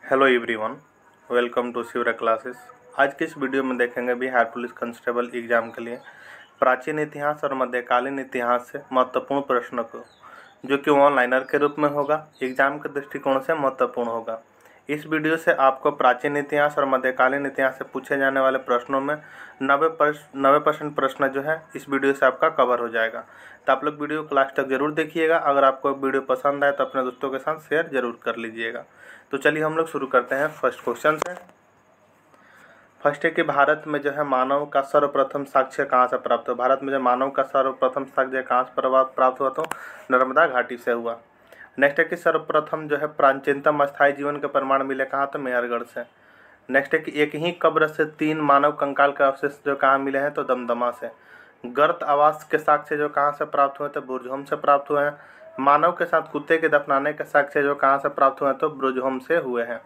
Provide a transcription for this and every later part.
Hello everyone, welcome to Shivra classes. आज के इस वीडियो में देखेंगे बिहार पुलिस कांस्टेबल एग्जाम के लिए प्राचीन इतिहास और मध्यकालीन इतिहास से महत्वपूर्ण प्रश्नों को, जो कि ऑनलाइनर के रूप में होगा, एग्जाम के दृष्टिकोण से महत्वपूर्ण होगा। इस वीडियो से आपको प्राचीन इतिहास और मध्यकालीन इतिहास से पूछे जाने वाले प्रश्नों में 90% प्रश्न जो है इस वीडियो से आपका कवर हो जाएगा। तो आप लोग वीडियो को लास्ट तक जरूर देखिएगा। अगर आपको वीडियो पसंद आए तो अपने दोस्तों के साथ शेयर जरूर कर लीजिएगा। तो चलिए हम लोग शुरू करते हैं फर्स्ट क्वेश्चन से। फर्स्ट है कि भारत में जो है मानव का सर्वप्रथम साक्ष्य कहाँ से प्राप्त हुआ। भारत में जो मानव का सर्वप्रथम साक्ष्य कहाँ से प्राप्त हुआ, तो नर्मदा घाटी से हुआ। नेक्स्ट है कि सर्वप्रथम जो है प्राचीनतम स्थायी जीवन के प्रमाण मिले कहाँ, तो मेहरगढ़ से। नेक्स्ट है कि एक ही कब्र से 3 मानव कंकाल के अवशेष जो कहाँ मिले हैं, तो दमदमा से। गर्त आवास के साक्ष्य जो कहाँ से प्राप्त हुए, तो बुर्जहोम से प्राप्त हुए हैं। मानव के साथ कुत्ते के दफनाने के साक्ष्य जो कहाँ से प्राप्त हुए हैं, तो बुर्जहोम से हुए हैं।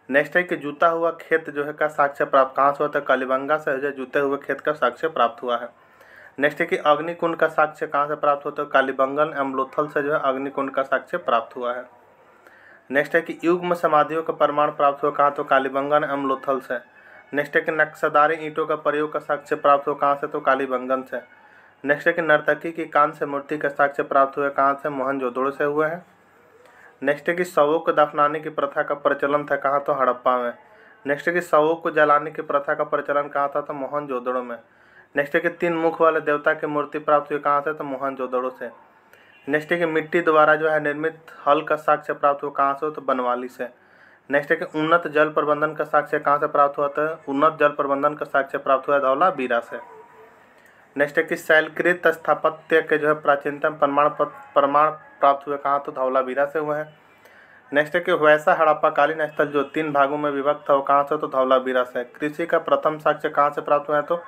नेक्स्ट है कि जूता हुआ खेत जो है का साक्ष्य प्राप्त कहाँ से हुआ, तो कालीबंगा से जो जूते हुए खेत का साक्ष्य प्राप्त हुआ है। नेक्स्ट है कि अग्निकुंड का साक्ष्य कहाँ से प्राप्त हुआ, तो कालीबंगन अम्लोथल से जो है अग्निकुंड का साक्ष्य प्राप्त हुआ है। नेक्स्ट है कि युग्म समाधियों का प्रमाण प्राप्त हुआ कहाँ, तो कालीबंगन अम्लोथल से। नेक्स्ट है कि नक्शेदारी ईंटों का प्रयोग का साक्ष्य प्राप्त हुआ कहाँ से, तो कालीबंगन से। नेक्स्ट है कि नर्तकी की कान से मूर्ति का साक्ष्य प्राप्त हुए कहाँ से, मोहनजोदड़ो से हुए हैं। नेक्स्ट है कि शवों को दफनाने की प्रथा का प्रचलन था कहाँ, तो हड़प्पा में। नेक्स्ट है कि शवों को जलाने की प्रथा का प्रचलन कहाँ था, तो मोहनजोदड़ो में। नेक्स्ट है कि 3 मुख वाले देवता की मूर्ति प्राप्त हुई कहाँ से, तो मोहनजोदड़ो से। नेक्स्ट है कि मिट्टी द्वारा जो है निर्मित हल का साक्ष्य प्राप्त हुआ कहाँ से, तो बनवाली से। नेक्स्ट है कि उन्नत जल प्रबंधन का साक्ष्य कहाँ से प्राप्त हुआ था, उन्नत जल प्रबंधन का साक्ष्य प्राप्त हुआ धौलावीरा से। नेक्स्ट है कि शैलकृत स्थापत्य के जो है प्राचीनतम प्रमाण प्राप्त हुए कहाँ, तो धौलावीरा से हुए हैं। नेक्स्ट है कि वैसा हड़प्पाकालीन स्थल जो 3 भागों में विभक्त था वो कहाँ से, तो धौलावीरा से। कृषि का प्रथम साक्ष्य कहाँ से प्राप्त हुआ है, तो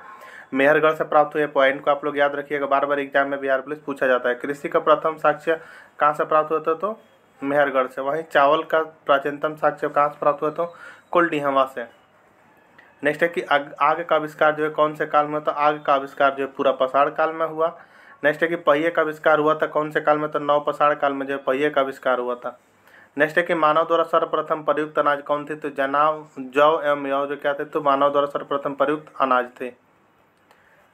मेहरगढ़ से प्राप्त हुए। पॉइंट को आप लोग याद रखिएगा, बार बार एग्जाम में बिहार पुलिस पूछा जाता है। कृषि का प्रथम साक्ष्य कहाँ से प्राप्त हुआ था, तो मेहरगढ़ से। वहीं चावल का प्राचीनतम साक्ष्य कहाँ से प्राप्त हुआ, तो कुलडीहवा से। नेक्स्ट है कि आग का आविष्कार जो है कौन से काल में, तो आग का आविष्कार जो है पूरा पसाड़ काल में हुआ। नेक्स्ट है कि पहिए का आविष्कार हुआ था कौन से काल में, तो नवपसाड़ काल में जो है पहिए का आविष्कार हुआ था। नेक्स्ट है कि मानव द्वारा सर्वप्रथम प्रयुक्त अनाज कौन थे, तो जौ एवं यौ जो क्या थे, तो मानव द्वारा सर्वप्रथम प्रयुक्त अनाज थे।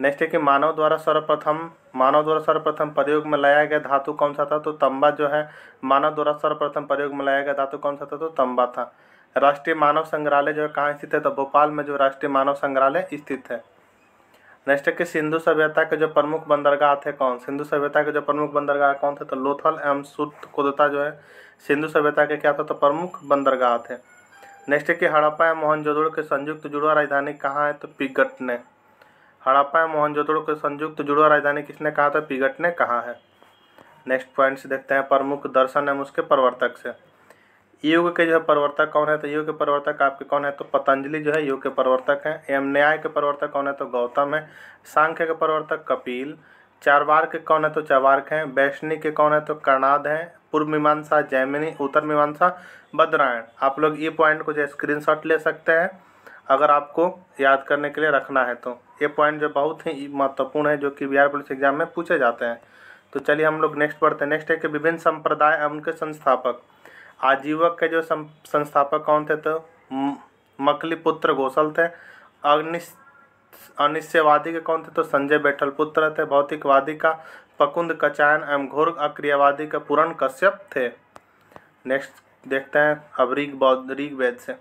नेक्स्ट है कि मानव द्वारा सर्वप्रथम प्रयोग में लाया गया धातु कौन सा था, तो तांबा जो है मानव द्वारा सर्वप्रथम प्रयोग में लाया गया धातु कौन सा था, तो तांबा था। राष्ट्रीय मानव संग्रहालय जो है कहाँ स्थित है, तो भोपाल में जो राष्ट्रीय मानव संग्रहालय स्थित है। नेक्स्ट है कि सिंधु सभ्यता के जो प्रमुख बंदरगाह थे कौन, सिंधु सभ्यता के जो प्रमुख बंदरगाह कौन थे, तो लोथल एवं सुतकोदता जो है सिंधु सभ्यता के क्या था, तो प्रमुख बंदरगाह थे। नेक्स्ट है कि हड़प्पा एवं मोहनजोदड़ो के संयुक्त जुड़वा राजधानी कहाँ है, तो पिगट ने। हड़प्पा एवं मोहनजोदड़ो के संयुक्त जुड़वा राजधानी किसने कहा था, पिगट ने कहा है। नेक्स्ट पॉइंट से देखते हैं प्रमुख दर्शन एवं उसके प्रवर्तक से। योग के जो है प्रवर्तक कौन है, तो योग के प्रवर्तक आपके कौन है, तो पतंजलि जो है योग के प्रवर्तक हैं। एवं न्याय के प्रवर्तक कौन है, तो गौतम है। सांख्य के प्रवर्तक कपिल। चारवाक के कौन है, तो चवार्क हैं। वैष्णिक के कौन है, तो कर्णाद हैं। पूर्व मीमांसा जैमिनी, उत्तर मीमांसा बद्रायण। आप लोग ये पॉइंट को जो स्क्रीनशॉट ले सकते हैं अगर आपको याद करने के लिए रखना है तो। ये पॉइंट जो बहुत ही महत्वपूर्ण है, जो कि बिहार पुलिस एग्जाम में पूछे जाते हैं। तो चलिए हम लोग नेक्स्ट पढ़ते हैं। नेक्स्ट है कि विभिन्न संप्रदाय एवं उनके संस्थापक। आजीवक के जो संस्थापक कौन थे, तो मकलीपुत्र गोसल थे। अनिश्चयवादी के कौन थे, तो संजय बैठल पुत्र थे। भौतिकवादी का पकुंद कचायन एवं घोर अक्रियावादी का पूरण कश्यप थे। नेक्स्ट देखते हैं अब ऋग्वेद से।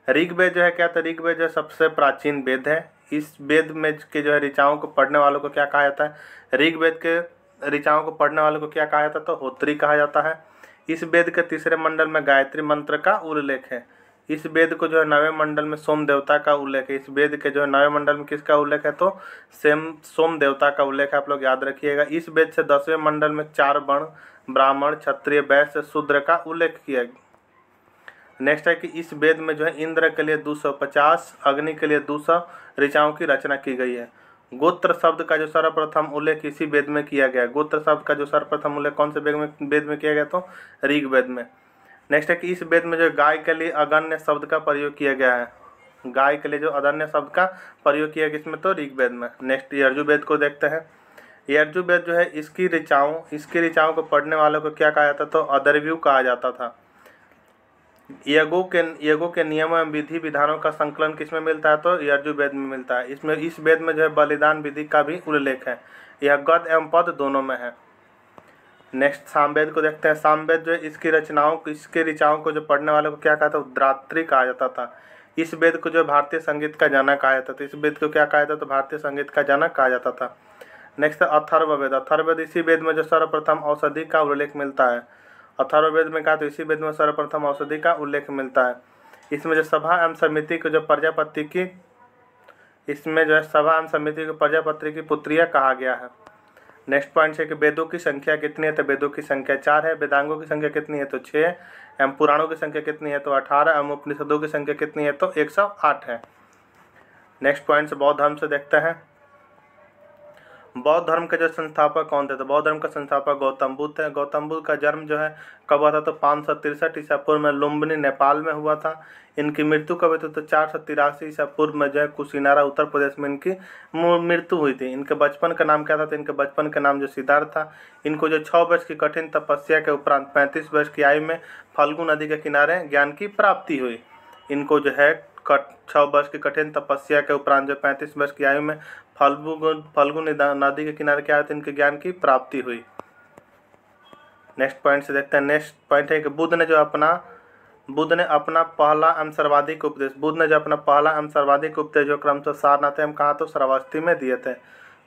ऋग्वेद जो है क्या, तो ऋग्वेद जो सबसे प्राचीन वेद है। इस वेद में के जो है ऋचाओं को पढ़ने वालों को क्या कहा जाता है, ऋग्वेद के ऋचाओं को पढ़ने वालों को क्या कहा जाता है, तो होत्री कहा जाता है। इस वेद के तीसरे मंडल में गायत्री मंत्र का उल्लेख है। इस वेद को जो है 9वें मंडल में सोम देवता का उल्लेख है। इस वेद के जो है 9वें मंडल में किसका उल्लेख है, तो सोम देवता का उल्लेख है, आप लोग याद रखिएगा। इस वेद से 10वें मंडल में 4 वर्ण ब्राह्मण क्षत्रिय वैश्य शूद्र का उल्लेख किया गया। नेक्स्ट है कि इस वेद में जो है इंद्र के लिए 250, अग्नि के लिए 200 ऋचाओं की रचना की गई है। गोत्र शब्द का जो सर्वप्रथम उल्लेख इसी वेद में किया गया। गोत्र शब्द का जो सर्वप्रथम उल्लेख कौन से वेद में किया गया, तो ऋग्वेद में। नेक्स्ट है कि इस वेद में जो गाय के लिए अगण्य शब्द का प्रयोग किया गया है। गाय के लिए जो अगण्य शब्द का प्रयोग किया गया इसमें, तो ऋग्वेद में। नेक्स्ट यजुर्वेद को देखते हैं। यजुर्वेद जो है इसकी ऋचाओं को पढ़ने वालों को क्या कहा जाता, तो अदर्व्यू कहा जाता था। यज्ञों के नियमों एवं विधि विधानों का संकलन किसमें मिलता है? तो यजुर्वेद में मिलता है। इस वेद में जो है बलिदान विधि का भी उल्लेख है। यह गद एवं पद दोनों में है। नेक्स्ट सामवेद को देखते हैं। सामवेद जो है इसके ऋचाओं को जो पढ़ने वाले को क्या कहा था? उद्रात्री कहा जाता था। इस वेद को जो भारतीय संगीत का जनक कहा जाता था। इस वेद को क्या कहा जाता था? तो भारतीय संगीत का जनक कहा जाता था। नेक्स्ट है अथर्ववेद। अथर्ववेद इसी वेद में जो सर्वप्रथम औषधि का उल्लेख मिलता है। अथर्ववेद में कहा तो इसी वेद में सर्वप्रथम औषधि का उल्लेख मिलता है। इसमें जो सभा एवं समिति को जो प्रजापति की प्रजापति की पुत्रिया कहा गया है। नेक्स्ट पॉइंट है कि वेदों की संख्या कितनी है? तो वेदों की संख्या 4 है। वेदांगों की संख्या कितनी है? तो 6 है। एवं पुराणों की संख्या कितनी है? तो 18। एवं उपनिषदों की संख्या कितनी है? तो 108 है। नेक्स्ट पॉइंट से बौद्ध धर्म से देखते हैं। बौद्ध धर्म के जो संस्थापक कौन थे? तो बौद्ध धर्म का संस्थापक गौतम बुद्ध है। गौतम बुद्ध का जन्म जो है कब हुआ था? तो 563 ईसा पूर्व में लुम्बिनी नेपाल में हुआ था। इनकी मृत्यु कब हुई थी? तो 483 ईसा पूर्व में जो है कुशीनारा उत्तर प्रदेश में इनकी मृत्यु हुई थी। इनके बचपन का नाम क्या था? तो इनके बचपन का नाम जो सिद्धार्थ था। इनको जो 6 वर्ष की कठिन तपस्या के उपरांत 35 वर्ष की आयु में फल्गु नदी के किनारे ज्ञान की प्राप्ति हुई। इनको जो है 6 वर्ष की कठिन तपस्या के उपरांत जो 35 वर्ष की आयु में फल्गु नदी के किनारे क्या होते इनके ज्ञान की प्राप्ति हुई। नेक्स्ट पॉइंट से देखते हैं। नेक्स्ट पॉइंट है कि बुद्ध ने अपना पहला एवं सर्वाधिक उपदेश जो क्रमशः सारनाथ एवं कहा तो श्रावस्ती में दिए थे।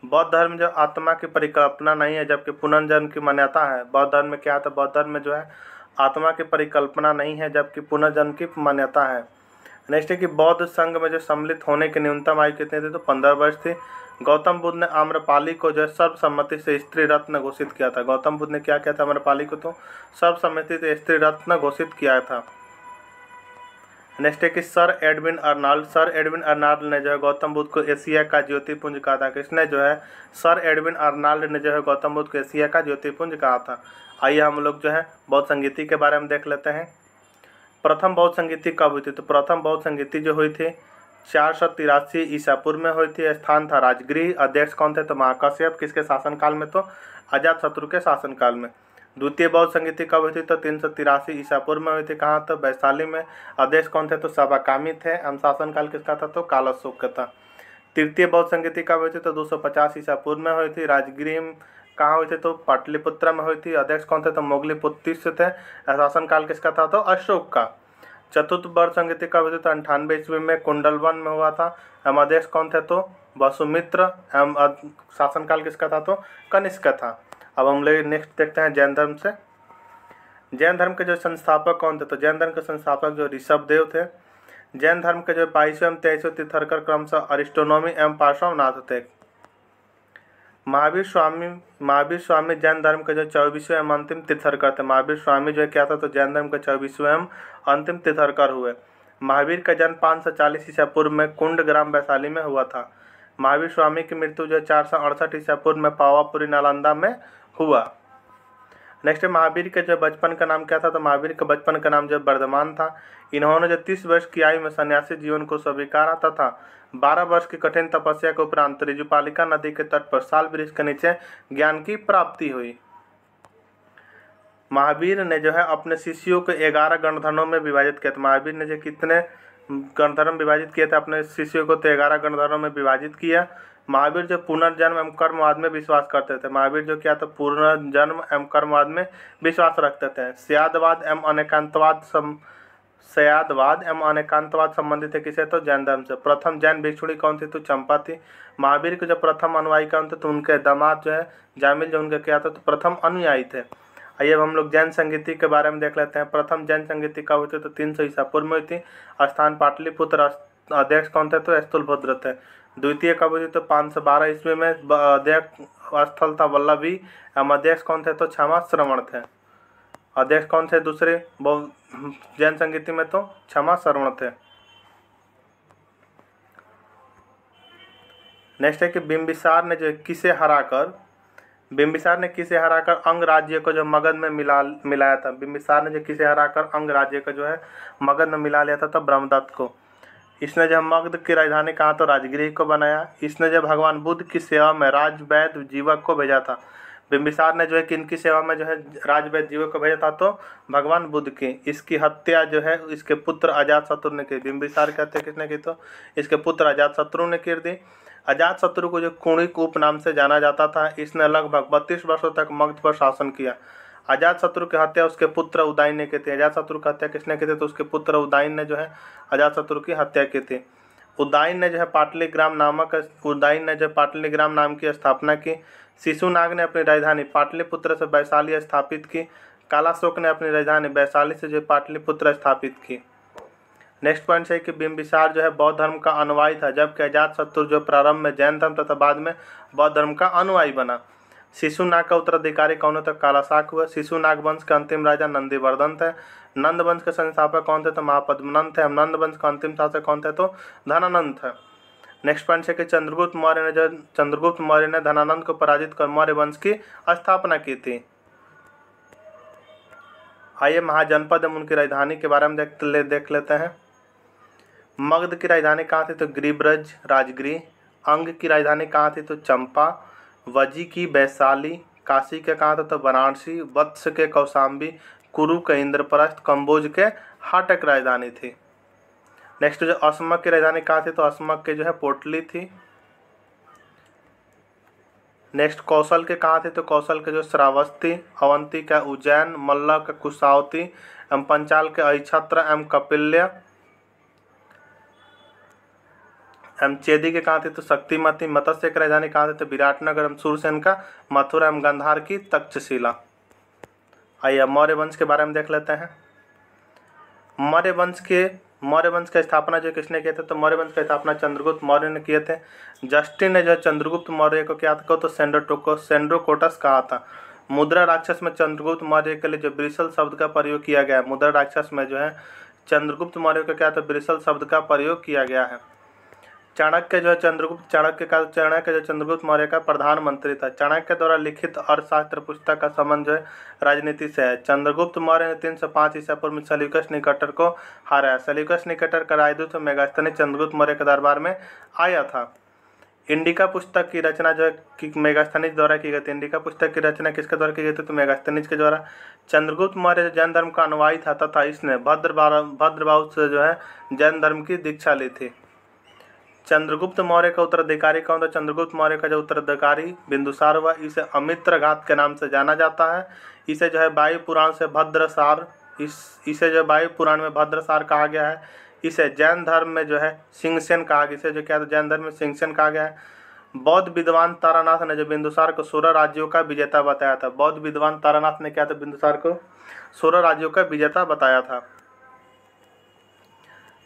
बौद्ध धर्म जो आत्मा की परिकल्पना नहीं है जबकि पुनर्जन्म की मान्यता है। बौद्ध धर्म में क्या है? तो बौद्ध धर्म में जो है आत्मा की परिकल्पना नहीं है जबकि पुनर्जन्म की मान्यता है। नेक्स्ट है कि बौद्ध संघ में जो सम्मिलित होने की न्यूनतम आयु कितनी थी? तो 15 वर्ष थी। गौतम बुद्ध ने आम्रपाली को जो है सर्वसम्मति से स्त्री रत्न घोषित किया था। गौतम बुद्ध ने क्या किया था? आम्रपाली को तो सर्वसम्मति से स्त्री रत्न घोषित किया था। नेक्स्ट है कि सर एडविन अर्नाल्ड ने जो है गौतम बुद्ध को एशिया का ज्योतिपुंज कहा था। किसने जो है? सर एडविन अर्नाल्ड ने जो है गौतम बुद्ध को एशिया का ज्योतिपुंज कहा था। आइए हम लोग जो है बौद्ध संगीति के बारे में देख लेते हैं। प्रथम बौद्ध संगीति कब हुई थी? तो प्रथम बौद्ध संगीति जो हुई थी 483 ईसा पूर्व में हुई थी। स्थान था राजगृह। अध्यक्ष कौन थे? तो महाकाश्यप। किसके शासनकाल में? तो अजातशत्रु के शासनकाल में। द्वितीय बौद्ध संगीति कब हुई थी? तो 383 ईसा पूर्व में हुई थी। कहाँ? तो वैशाली में। अध्यक्ष कौन थे? तो सबाकामी थे। शासनकाल किसका था? तो कालाशोक का था। तृतीय बौद्ध संगीति कब हुई थी? तो 250 ईसा पूर्व में हुई थी। राजगृह कहाँ हुई थी? तो पाटलिपुत्र में हुई थी। अध्यक्ष कौन थे? तो मोगलीपुत्र थे। शासनकाल किसका था? तो अशोक का। चतुर्थ बौद्ध संगीति कब हुई थी? तो 98 ईस्वी में कुंडलवन में हुआ था। अध्यक्ष कौन थे? तो वसुमित्र। शासनकाल किसका था? तो कनिष्क का था। अब हम लोग नेक्स्ट देखते हैं जैन धर्म से। जैन धर्म के जो संस्थापक कौन थे? तो जैन धर्म के संस्थापक जो ऋषभदेव थे। जैन धर्म के जो 22वें एवं 23वें तीर्थंकर क्रमशः अरिस्टोनोमी एवं पार्श्वनाथ थे। महावीर स्वामी जैन धर्म के जो 24वें एवं अंतिम तीर्थंकर थे। महावीर स्वामी जो है क्या था? तो जैन धर्म के 24वें एवं अंतिम तीर्थंकर हुए। महावीर का जन्म 540 ईसा पूर्व में कुंड ग्राम वैशाली में हुआ था। महावीर स्वामी की मृत्यु जो 468 ईसा पूर्व में पावापुरी नालंदा में हुआ। नेक्स्ट महावीर के जो बचपन का नाम क्या था? तो महावीर के बचपन का नाम जो वर्धमान था। इन्होंने जो 30 वर्ष की आयु में सन्यासी जीवन को स्वीकारा तथा 12 वर्ष की कठिन तपस्या के उपरांत ऋजुपालिका नदी के तट पर साल वृक्ष के नीचे ज्ञान की प्राप्ति हुई। महावीर ने जो है अपने शिष्यों को 11 गणधर्मों में विभाजित किया था। महावीर ने जो कितने गणधर्म विभाजित किए थे अपने शिष्यों को? तो 11 गणधर्मों में विभाजित किया। महावीर जो पुनर्जन्म एवं कर्मवाद में विश्वास करते थे। महावीर जो क्या था? पुनर्जन्म एवं कर्मवाद में विश्वास रखते थे। स्यादवाद एवं अनेकांतवाद संबंधित है किसे? तो जैन धर्म से। प्रथम जैन भिक्षुणी कौन थी? तो चंपा थी। महावीर के जो प्रथम अनुयायी कौन थे? तो उनके दामाद जो है जामिल जो उनके क्या था? तो प्रथम अनुयायी थे। आइए अब हम लोग जैन संगीति के बारे में देख लेते हैं। प्रथम जैन संगीति कब हुई थी? तो 300 ईसा पूर्व में हुई थी। स्थान पाटलिपुत्र। अध्यक्ष कौन थे? तो स्थूलभद्र थे। द्वितीय कब हुई थी? तो 512 ईस्वी में। अध्यक्ष स्थल था वल्लभी। अध्यक्ष कौन थे? तो क्षमा श्रवण थे। अध्यक्ष कौन थे दूसरे जैन संगीति में? तो क्षमा श्रवण थे। नेक्स्ट है कि बिंबिसार ने किसे हराकर अंग राज्य को जो मगध में मिलाया था। बिंबिसार ने जो किसे हराकर अंग राज्य को जो है मगध में मिला लिया था? तो ब्रह्मदत्त को। इसने जब मगध की राजधानी कहा तो राजगृह को बनाया। इसने जब भगवान बुद्ध की सेवा में राजवैद्य जीवक को भेजा था। बिंबिसार ने जो है किनकी सेवा में जो है राजवैद्य जीवों को भेजा था, तो भगवान बुद्ध की। इसकी हत्या जो है इसके पुत्र अजातशत्रु ने की। बिंबिसार की हत्या किसने की, तो इसके पुत्र अजातशत्रु ने कर दी। अजातशत्रु को जो कुणिक उपनाम से जाना जाता था, इसने लगभग 32 वर्षों तक मगध पर शासन किया। अजातशत्रु की हत्या उसके पुत्र उदयन ने की थी। अजातशत्रु की हत्या किसने की थी, तो उसके पुत्र उदयन ने जो है अजातशत्रु की हत्या की थी। उदयन ने जो है पाटलिग्राम नाम की स्थापना की। शिशुनाग ने अपनी राजधानी पाटलिपुत्र से वैशाली स्थापित की। कालाशोक ने अपनी राजधानी वैशाली से जो पाटलिपुत्र स्थापित की। नेक्स्ट पॉइंट है कि बिंबिसार जो है बौद्ध धर्म का अनुयायी था, जबकि अजातशत्रु जो प्रारंभ में जैन धर्म तथा बाद में बौद्ध धर्म का अनुयायी बना। शिशुनाग का उत्तराधिकारी कौन है, तो कालाशाक हुआ। शिशुनाग वंश के अंतिम राजा नंदीवर्धन थे। नंद वंश के संस्थापक कौन थे, तो महापद्मनंद थे। नंद वंश का अंतिम शासक कौन थे, तो धनानंद थे। नेक्स्ट पॉइंट है कि चंद्रगुप्त मौर्य ने धनानंद को पराजित कर मौर्य वंश की स्थापना की थी। आइए महाजनपद एवं उनकी राजधानी के बारे में देख लेते हैं। मगध की राजधानी कहाँ थी, तो गिरिब्रज राजगिरी। अंग की राजधानी कहाँ थी, तो चंपा। वजी की वैशाली। काशी के कहाँ था, तो वाराणसी। वत्स के कौशाम्बी। कुरु के इंद्रप्रस्थ। कंबोज के हाटक राजधानी थी। नेक्स्ट जो असमक की राजधानी कहाँ थी, तो असमक के जो है पोटली थी। नेक्स्ट कौशल के कहाँ थे, तो कौशल के जो श्रावस्ती। अवंती का उज्जैन। मल्ल का कुशावती एवं पंचाल के अहिछत्र एवं कपिल्य एवं चेदी के कहाँ थे, तो शक्तिमती। मत्स्य की राजधानी कहाँ थे, तो विराटनगर एवं सूरसेन का मथुरा एवं गंधार की तक्षशिला। आइए मौर्य वंश के बारे में देख लेते हैं। मौर्य वंश की स्थापना जो किसने किए थे, तो मौर्य वंश की स्थापना चंद्रगुप्त मौर्य ने किए थे। जस्टिन ने जो चंद्रगुप्त मौर्य को क्या था, तो सेंड्रोकोटस कहा था। मुद्रा राक्षस में चंद्रगुप्त मौर्य के लिए जो ब्रिसल शब्द का प्रयोग किया गया है, मुद्रा राक्षस में जो है चंद्रगुप्त मौर्य को क्या था, ब्रिसल शब्द का प्रयोग किया गया है। चाणक्य जो है चाणक्य जो चंद्रगुप्त मौर्य का प्रधानमंत्री था। चाणक्य द्वारा लिखित अर्थशास्त्र पुस्तक का संबंध जो है राजनीति से है। चंद्रगुप्त मौर्य ने 305 ईसा पूर्व में सेल्यूकस निकेटर को हराया। सेल्यूकस निकेटर का राजदूत मेगास्थनीज चंद्रगुप्त मौर्य के दरबार में आया था। इंडिका पुस्तक की रचना जो है मेगास्थनीज द्वारा की गई थी। इंडिका पुस्तक की रचना किसके द्वारा की गई थी, तो मेगास्थनीज के द्वारा। चंद्रगुप्त मौर्य जैन धर्म का अनुयायी था तथा इसने भद्रबाहु से जो है जैन धर्म की दीक्षा ली थी। चंद्रगुप्त मौर्य का उत्तराधिकारी कौन था, चंद्रगुप्त मौर्य का जो उत्तराधिकारी बिंदुसार हुआ। इसे अमित्र घात के नाम से जाना जाता है। इसे जो है वायु पुराण से भद्रसार इसे जो वायु पुराण में भद्रसार कहा गया है। इसे जैन धर्म में जो है सिंहसेन कहा गया। इसे जो क्या था, जैन धर्म में सिंहसेन कहा गया है। बौद्ध विद्वान तारानाथ ने जो बिंदुसार को 16 राज्यों का विजेता बताया था। बौद्ध विद्वान तारानाथ ने क्या था, बिंदुसार को 16 राज्यों का विजेता बताया था।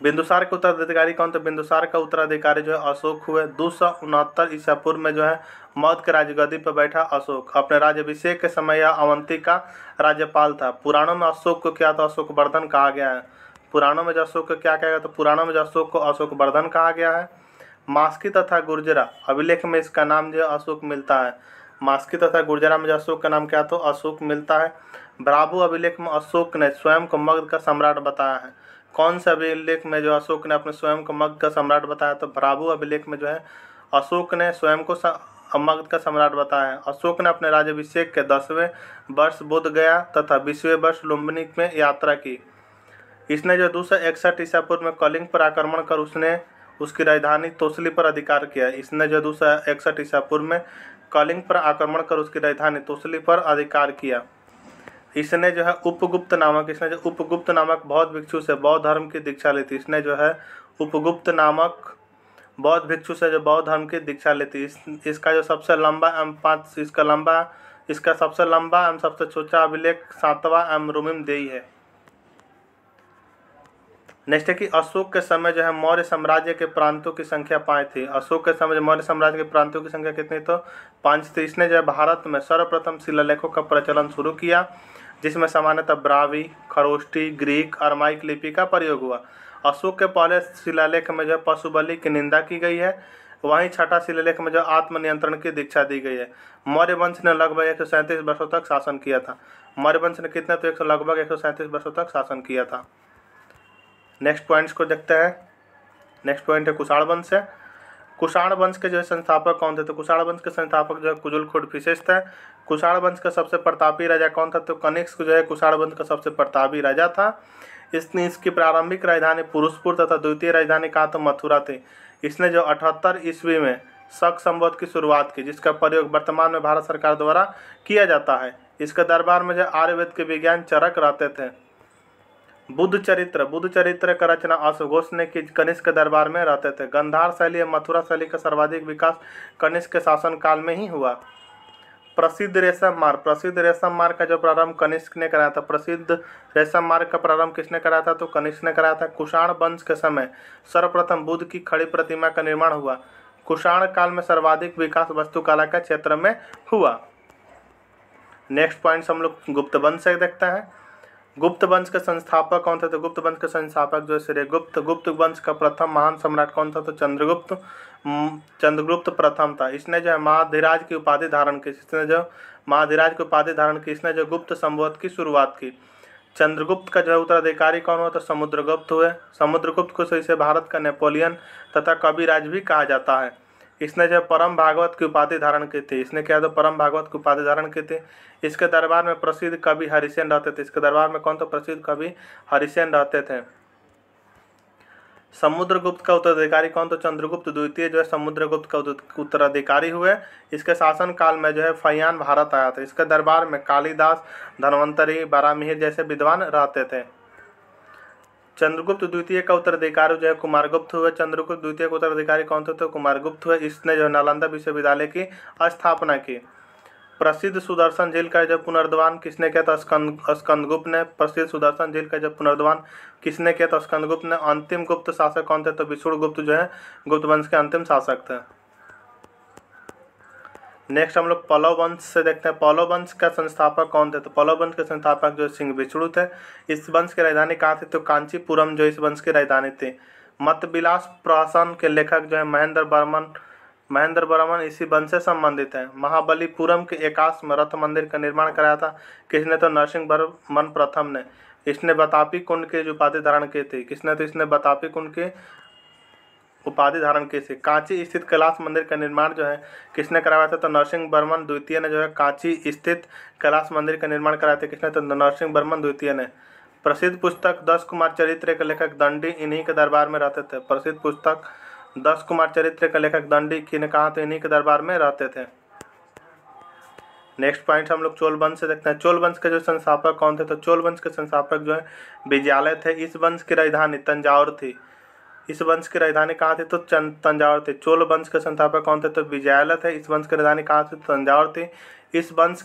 बिंदुसार के उत्तराधिकारी कौन थे, बिंदुसार का उत्तराधिकारी जो है अशोक हुए। 269 ईसा पूर्व में जो है मौर्य के राजगद्दी पर बैठा अशोक। अपने राज्याभिषेक के समय यह अवंती का राज्यपाल था। पुराणों में अशोक को क्या था, अशोक वर्धन कहा गया है। पुराणों में जो अशोक को क्या कहा गया, तो पुराणों में जो अशोक को अशोक वर्धन कहा गया है। मास्की तथा गुर्जरा अभिलेख में इसका नाम जो अशोक मिलता है। मास्की तथा गुर्जरा में जो अशोक का नाम क्या तो अशोक मिलता है। ब्राभु अभिलेख में अशोक ने स्वयं को मगध का सम्राट बताया है। कौन से अभिलेख में जो अशोक ने अपने स्वयं को मगध का सम्राट बताया, तो ब्राभु अभिलेख में जो है अशोक ने स्वयं को मगध का सम्राट बताया है। अशोक ने अपने राज्याभिषेक के 10वें वर्ष बोध गया तथा 20वें वर्ष लुम्बिनी में यात्रा की। इसने जो 261 ईसा पूर्व में कलिंग पर आक्रमण कर उसने उसकी राजधानी तोसली पर अधिकार किया। इसने जो 261 ईसा पूर्व में कलिंग पर आक्रमण कर उसकी राजधानी तोसली पर अधिकार किया। इसने जो है उपगुप्त नामक बौद्ध भिक्षु से बौद्ध धर्म की दीक्षा ली थी। इसने जो है उपगुप्त नामक बौद्ध भिक्षु से जो बौद्ध धर्म की दीक्षा ली थी। इसका जो सबसे लंबा एवं सबसे छोटा अभिलेख 7वां एवं रुमिम देई है। नेक्स्ट है कि अशोक के समय जो है मौर्य साम्राज्य के प्रांतों की संख्या 5 थी। अशोक के समय मौर्य साम्राज्य के प्रांतों की संख्या कितनी, तो 5 थी। इसने जो है भारत में सर्वप्रथम शिलालेखों का प्रचलन शुरू किया, जिसमें सामान्यतः ब्राह्मी, खरोष्टी, ग्रीक, अरमाइक लिपि का प्रयोग हुआ। अशोक के पहले शिलालेख में जो पशु बलि की निंदा की गई है। वहीं छठा शिलालेख में जो आत्मनियंत्रण की दीक्षा दी गई है। मौर्य वंश ने लगभग 137 वर्षों तक शासन किया था। मौर्य वंश ने कितने, तो लगभग 137 वर्षों तक शासन किया था। नेक्स्ट पॉइंट्स को देखते हैं। नेक्स्ट पॉइंट है कुषाण वंश है। कुषाण वंश के जो है संस्थापक कौन थे? तो कुषाण वंश के संस्थापक जो है कुजुल खुडफिसेस थे। कुषाण वंश का सबसे प्रतापी राजा कौन था? तो कनिष्क जो है कुषाण वंश का सबसे प्रतापी राजा था। इसकी प्रारंभिक राजधानी पुरुषपुर तथा द्वितीय राजधानी कहाँ? तो मथुरा थी। इसने जो 78 ईस्वी में शक संवत की शुरुआत की, जिसका प्रयोग वर्तमान में भारत सरकार द्वारा किया जाता है। इसके दरबार में जो आयुर्वेद के विज्ञान चरक रहते थे। बुद्ध चरित्र का रचना अश्वघोष ने की, कनिष्क के दरबार में रहते थे। गंधार शैली या मथुरा शैली का सर्वाधिक विकास कनिष्क के शासन काल में ही हुआ। प्रसिद्ध रेशम मार्ग का जो प्रारंभ कनिष्क ने कराया था। प्रसिद्ध रेशम मार्ग का प्रारंभ किसने कराया था? तो कनिष्क ने कराया था। कुषाण वंश के समय सर्वप्रथम बुद्ध की खड़ी प्रतिमा का निर्माण हुआ। कुषाण काल में सर्वाधिक विकास वास्तुकला के क्षेत्र में हुआ। नेक्स्ट पॉइंट हम लोग गुप्त वंश से देखते हैं। गुप्त वंश के संस्थापक कौन थे? तो गुप्त वंश के संस्थापक जो श्रेयगुप्त। गुप्त वंश का प्रथम महान सम्राट कौन था? तो चंद्रगुप्त प्रथम था। इसने जो है महाधिराज की उपाधि धारण की। इसने जो गुप्त संवत की शुरुआत की। चंद्रगुप्त का जो है उत्तराधिकारी कौन हुआ? तो समुद्रगुप्त हुए। समुद्रगुप्त को इसे भारत का नेपोलियन तथा कविराज भी कहा जाता है। इसने जो परम भागवत की उपाधि धारण की थी। इसने क्या? तो परम भागवत की उपाधि धारण की थी। इसके दरबार में प्रसिद्ध कवि हरिसेन रहते थे। इसके दरबार में कौन? तो प्रसिद्ध कवि हरिसेन रहते थे। समुद्रगुप्त का उत्तराधिकारी कौन? तो चंद्रगुप्त द्वितीय जो है समुद्रगुप्त का उत्तराधिकारी हुए। इसके शासन काल में जो है फैयान भारत आया था। इसके दरबार में कालिदास, धन्वंतरी, बारामिहिर जैसे विद्वान रहते थे। चंद्रगुप्त द्वितीय का उत्तराधिकारी जो है कुमारगुप्त हुए। चंद्रगुप्त द्वितीय का उत्तराधिकारी कौन थे? तो कुमारगुप्त हुए। इसने जो नालंदा विश्वविद्यालय की स्थापना की। प्रसिद्ध सुदर्शन झील का जब पुनर्द्वार किसने किया? था स्कंदगुप्त ने। प्रसिद्ध सुदर्शन झील का जब पुनर्द्वार किसने किया? था स्कंदगुप्त ने। अंतिम गुप्त शासक कौन थे? तो विष्णुगुप्त जो है गुप्त वंश के अंतिम शासक थे। नेक्स्ट हम लोग पल्लव वंश से देखते हैं। पल्लव वंश का संस्थापक कौन थे? तो पल्लव वंश के संस्थापक जो सिंह विष्णु थे। इस वंश की राजधानी कहाँ थी? तो कांचीपुरम जो इस वंश की राजधानी थी। मतविलास प्रहसन के लेखक जो है महेंद्र वर्मन इसी वंश से संबंधित है। महाबलीपुरम के एकाश में रथ मंदिर का निर्माण कराया था। किसने? तो नरसिंह वर्मन प्रथम ने। इसने बतापी कुंड की उपाधि धारण की थी। किसने? तो इसने बतापी कुंड की उपाधि धारण की थी। कांची स्थित कैलाश मंदिर का निर्माण जो है किसने कराया था? तो नरसिंह वर्मन द्वितीय ने जो है कांची स्थित कैलाश मंदिर का निर्माण कराया था। किसने? तो नरसिंह वर्मन द्वितीय ने। प्रसिद्ध पुस्तक 10 कुमार चरित्र के लेखक दंडी इन्हीं के दरबार में रहते थे। प्रसिद्ध पुस्तक 10 कुमार चरित्र के लेखक दंडी किने कहा? तो इन्हीं के दरबार में रहते थे। नेक्स्ट पॉइंट हम लोग चोल वंश से देखते हैं। चोल वंश के जो संस्थापक कौन थे? तो चोल वंश के संस्थापक जो है विजयालय थे। इस वंश की राजधानी तंजावुर थी। इस वंश की राजधानी कहाँ थी? तो तंजावुर थी। चोल वंश के संस्थापक कौन थे? तो विजयालय थे। इस वंश की राजधानी कहाँ थी? तंजावुर थी। इस वंश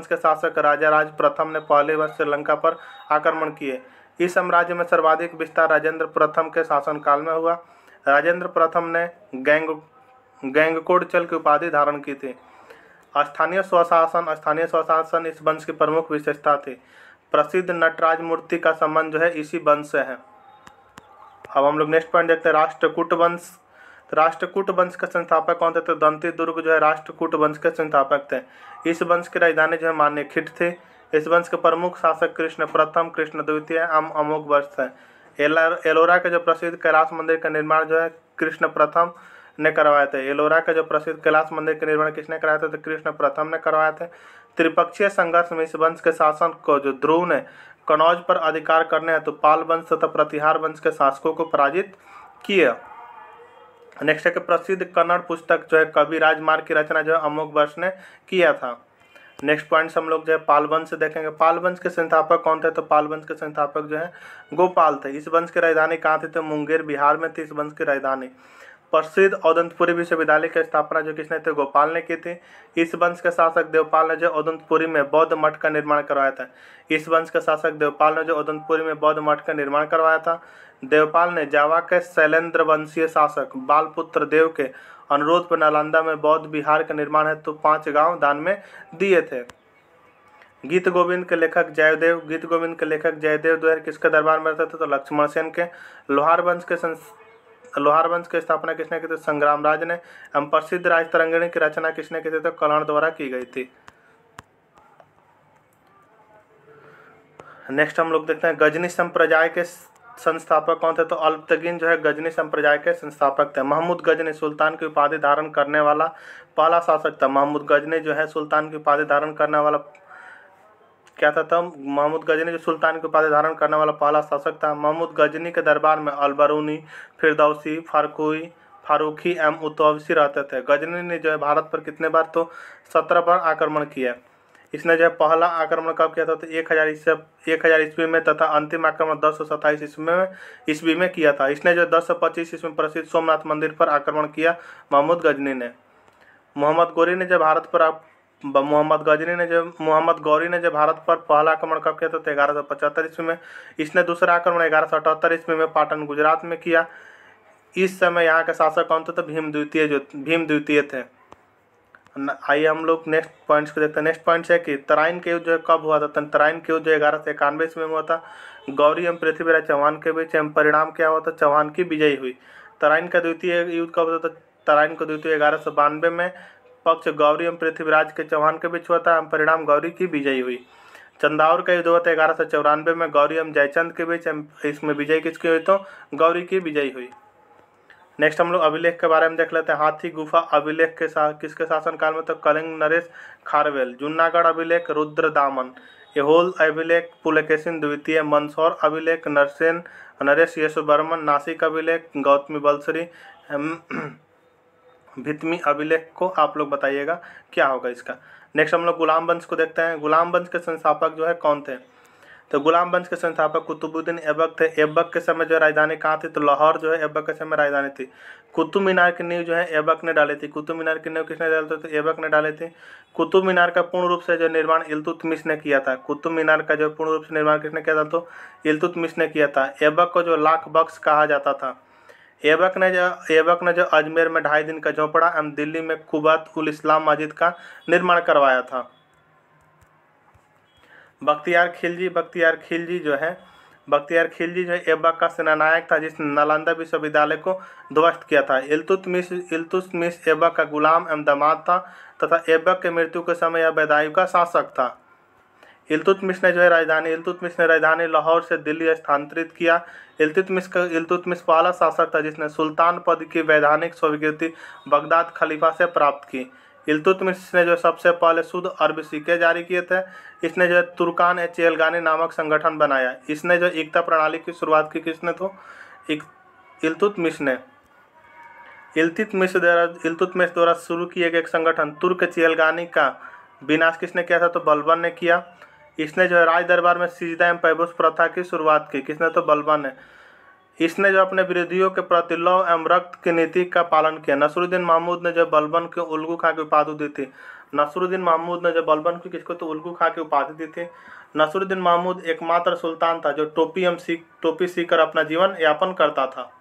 के शासक राजाराज प्रथम ने पहले वर्ष श्रीलंका पर आक्रमण किए। इस साम्राज्य में सर्वाधिक विस्तार राजेंद्र प्रथम के शासनकाल में हुआ। राजेंद्र प्रथम ने गैंगकोडचल की उपाधि धारण की थी। स्थानीय स्वशासन इस वंश की प्रमुख विशेषता थी। प्रसिद्ध नटराज मूर्ति का संबंध जो है इसी वंश से है। अब हम लोग नेक्स्ट पॉइंट देखते हैं राष्ट्रकूट वंश। राष्ट्रकूट वंश के संस्थापक कौन थे? तो दंती दुर्ग जो है राष्ट्रकूट वंश के संस्थापक थे। इस वंश की राजधानी जो है मान्यखिट थी। इस वंश के प्रमुख शासक कृष्ण प्रथम, कृष्ण द्वितीय, अमोघ वर्ष थे। एलोरा के जो प्रसिद्ध कैलाश मंदिर का निर्माण जो है कृष्ण प्रथम ने करवाए थे। एलोरा का जो प्रसिद्ध कैलाश मंदिर का निर्माण किसने कराया था? तो कृष्ण प्रथम ने करवाए थे। त्रिपक्षीय संघर्ष में इस वंश के शासन को जो ध्रुव ने कनौज पर अधिकार करने हेतु पाल वंश तथा प्रतिहार वंश के शासकों को पराजित किया। नेक्स्ट है कि प्रसिद्ध कन्नड़ पुस्तक जो है कविराज मार्ग की रचना जो है अमोघ वर्ष ने किया था। नेक्स्ट पॉइंट्स हम लोग जो है पाल वंश से देखेंगे। पाल वंश के संस्थापक कौन थे? तो पाल वंश के संस्थापक जो है गोपाल थे। इस वंश की राजधानी कहाँ थी? तो मुंगेर बिहार में थी इस वंश की राजधानी। प्रसिद्ध औदंतपुरी विश्वविद्यालय की स्थापना जो किसने? तो गोपाल ने की थी। इस वंश के शासक देवपाल ने जो औदंतपुरी में बौद्ध मठ का निर्माण करवाया था। इस वंश के शासक देवपाल ने जो औदंतपुरी में बौद्ध मठ का निर्माण करवाया था। देवपाल ने जावा के शैलेंद्र वंशीय शासक बालपुत्र देव के अनुरोध पर नालंदा में बौद्ध विहार का निर्माण हेतु 5 गांव दान में दिए थे। गीत गोविंद के लेखक जयदेव द्वारा किसके दरबार में रहते थे? तो लक्ष्मण सेन के। लोहार वंश की स्थापना किसने की थी? संग्राम राज ने। एवं प्रसिद्ध राजतरंगिणी की रचना किसने की थी? तो कल्हण द्वारा की गई थी। नेक्स्ट हम लोग देखते हैं गजनी संप्रदाय के संस्थापक कौन थे? तो अल्पतगीन जो है गजनी संप्रदाय के संस्थापक थे। महमूद गजनी सुल्तान की उपाधि धारण करने वाला पहला शासक था। महमूद गजनी जो है सुल्तान की उपाधि धारण करने वाला क्या था? तब महमूद गजनी जो सुल्तान की उपाधि धारण करने वाला पहला शासक था। महमूद गजनी के दरबार में अलबरूनी, फिरदौसी, फारूकी एवं उतौसी रहते थे। गजनी ने जो है भारत पर कितने बार? तो 17 बार आक्रमण किया। इसने जो है पहला आक्रमण कब किया था? तो 1000 ईस्वी में तथा अंतिम आक्रमण 1027 ईस्वी में किया था। इसने जो 1025 ईस्वी में प्रसिद्ध सोमनाथ मंदिर पर आक्रमण किया महमूद गजनी ने। मोहम्मद गौरी ने जब भारत पर पहला आक्रमण कब किया था? तो 1175 ईस्वी में। इसने दूसरा आक्रमण 1178 ईस्वी में पाटन गुजरात में किया। इस समय यहाँ के शासक कौन थे? तो भीम द्वितीय थे। आइए हम लोग नेक्स्ट पॉइंट्स को देखते हैं। नेक्स्ट पॉइंट है कि तराइन के युद्ध जो कब हुआ था? तराइन के युद्ध जो 1191 ईस्वी में हुआ था। गौरी एवं पृथ्वीराज चौहान के बीच। एवं परिणाम क्या हुआ था? चौहान की विजयी हुई। तराइन का द्वितीय युद्ध कब हुआ था? तराइन का द्वितीय 1192 में पक्ष गौरी एवं पृथ्वीराज के चौहान के बीच हुआ था। एवं परिणाम गौरी की विजयी हुई। चंदाौर का युद्ध हुआ था 1194 में गौरी एवं जयचंद के बीच। इसमें विजय किसकी हुई? तो गौरी की विजयी हुई। नेक्स्ट हम लोग अभिलेख के बारे में देख लेते हैं। हाथी गुफा अभिलेख के किसके शासनकाल में? तो कलिंग नरेश खारवेल। जूनागढ़ अभिलेख रुद्रदामन। एहोल अभिलेख पुलकेशिन द्वितीय। मंदसौर अभिलेख नरेश यशोवर्मन। नासिक अभिलेख गौतमी बलसरी। भितमी अभिलेख को आप लोग बताइएगा क्या होगा इसका। नेक्स्ट हम लोग गुलाम वंश को देखते हैं। गुलाम वंश के संस्थापक जो है कौन थे? तो गुलाम वंश के संस्थापक कुतुबुद्दीन ऐबक थे। ऐबक के समय जो राजधानी कहाँ थी? तो लाहौर जो है ऐबक के समय राजधानी थी। कुतुब मीनार की नींव जो है ऐबक ने डाली थी। कुतुब मीनार की नींव किसने डाली थी? तो ऐबक ने डाली थी। कुतुब मीनार का पूर्ण रूप से जो निर्माण इल्तुतमिश ने किया था। कुतुब मीनार का जो पूर्ण रूप से निर्माण किसने किया था? तो इल्तुतमिश ने किया था। ऐबक को जो लाख बख्श कहा जाता था। ऐबक ने जो अजमेर में 2.5 दिन का झोपड़ा एवं दिल्ली में कुबत उल इस्लाम मस्जिद का निर्माण करवाया था। बख्तियार खिलजी जो है ऐबक का सेनानायक था जिसने नालंदा विश्वविद्यालय को ध्वस्त किया था। इल्तुतमिश ऐबक का गुलाम एवं दामाद था तथा ऐबक के मृत्यु के समय यह बदायूं का शासक था। इल्तुतमिश ने राजधानी लाहौर से दिल्ली स्थानांतरित किया। इल्तुतमिश पहला शासक था जिसने सुल्तान पद की वैधानिक स्वीकृति बगदाद खलीफा से प्राप्त की। इल्तुतमिश ने जो सबसे पहले शुद्ध अरबी सिक्के जारी किए थे। इसने जो तुर्कान ए चेलगानी नामक संगठन बनाया। इसने जो एकता प्रणाली की शुरुआत की किसने? तो इल्तुतमिश ने। इल्तुतमिश द्वारा शुरू किए गए एक संगठन तुर्क चेलगानी का विनाश किसने किया था? तो बलबन ने किया। इसने जो है राज दरबार में सिजदा एवं पैबुस प्रथा की शुरुआत की। किसने? तो बलबन ने। इसने जो अपने विरोधियों के प्रति लौ एवं रक्त की नीति का पालन किया। नसरुद्दीन महमूद ने जो बलबन को उल्गू खां की उपाधि दी थी। नसरुद्दीन महमूद ने जो बलबन को किसको? तो उल्गू खां की उपाधि दी थी। नसरुद्दीन महमूद एकमात्र सुल्तान था जो टोपी सीकर अपना जीवन यापन करता था।